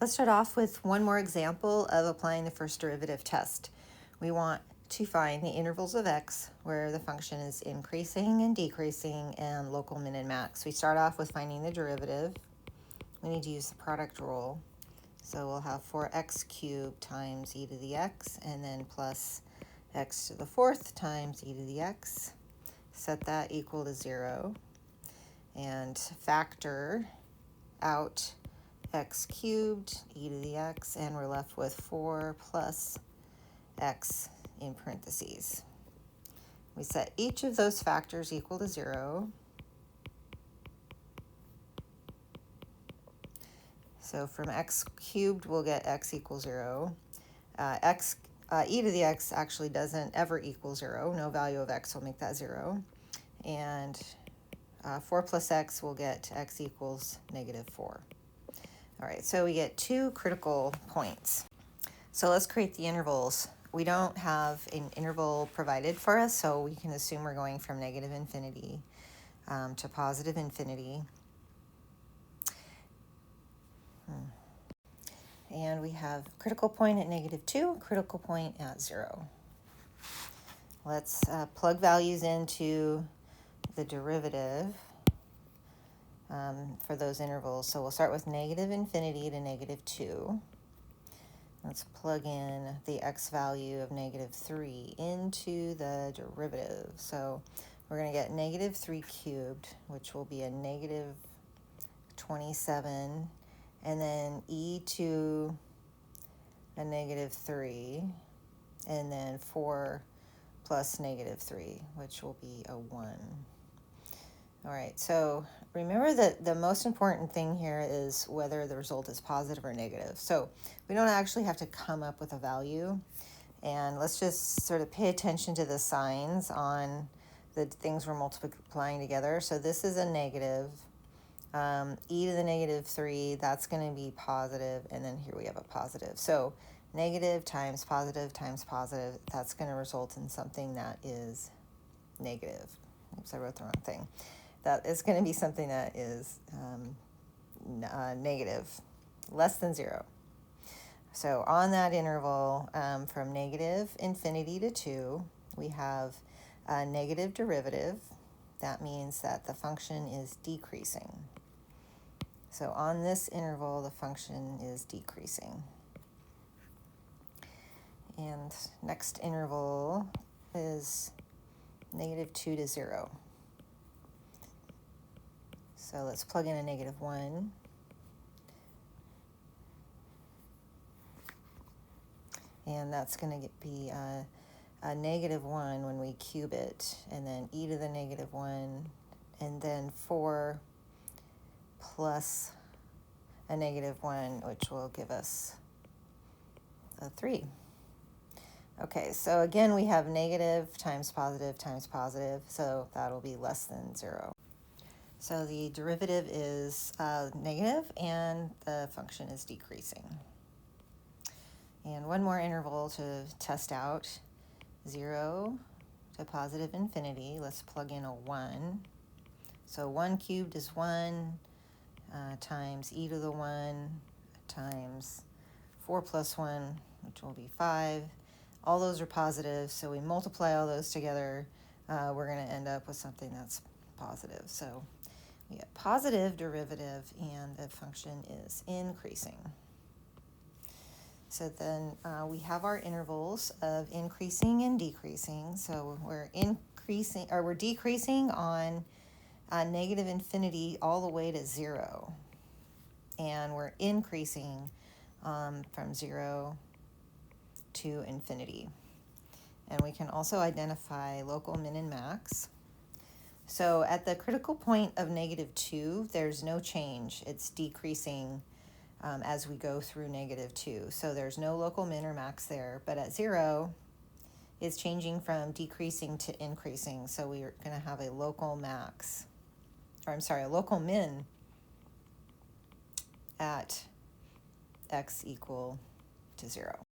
Let's start off with one more example of applying the first derivative test. We want to find the intervals of x where the function is increasing and decreasing and local min and max. We start off with finding the derivative. We need to use the product rule. So we'll have 4x cubed times e to the x and then plus x to the fourth times e to the x. Set that equal to 0 and factor out x cubed, e to the x, and we're left with 4 plus x in parentheses. We set each of those factors equal to 0. So from x cubed, we'll get x equals 0. E to the x actually doesn't ever equal 0. No value of x will make that 0. And 4 plus x will get x equals -4. All right, so we get two critical points. So let's create the intervals. We don't have an interval provided for us, so we can assume we're going from negative infinity to positive infinity. And we have critical point at -2, critical point at 0. Let's plug values into the derivative for those intervals. So we'll start with negative infinity to -2. Let's plug in the x value of -3 into the derivative. So we're going to get -3 cubed, which will be a -27, and then e to a -3, and then 4 plus -3, which will be a 1. All right, so remember that the most important thing here is whether the result is positive or negative. So we don't actually have to come up with a value. And let's just sort of pay attention to the signs on the things we're multiplying together. So this is a negative. E to the -3, that's going to be positive, and then here we have a positive. So negative times positive, that's going to result in something that is negative. Oops, I wrote the wrong thing. That is going to be something that is negative, less than 0. So on that interval from negative infinity to 2, we have a negative derivative. That means that the function is decreasing. So on this interval, the function is decreasing. And next interval is -2 to 0. So let's plug in a -1. And that's going to be a -1 when we cube it, and then e to the -1, and then 4 plus a -1, which will give us a 3. Okay, so again, we have negative times positive, so that'll be less than 0. So the derivative is negative, and the function is decreasing. And one more interval to test out, 0 to positive infinity. Let's plug in a 1. So 1 cubed is 1 times e to the 1 times 4 plus 1, which will be 5. All those are positive, so we multiply all those together. We're going to end up with something that's positive. So we get positive derivative, and the function is increasing. So then we have our intervals of increasing and decreasing. So we're decreasing on negative infinity all the way to 0. And we're increasing from 0 to infinity. And we can also identify local min and max. So at the critical point of -2, there's no change. It's decreasing as we go through -2. So there's no local min or max there. But at 0, it's changing from decreasing to increasing. So we're going to have a local max, or I'm sorry, a local min at x equal to 0.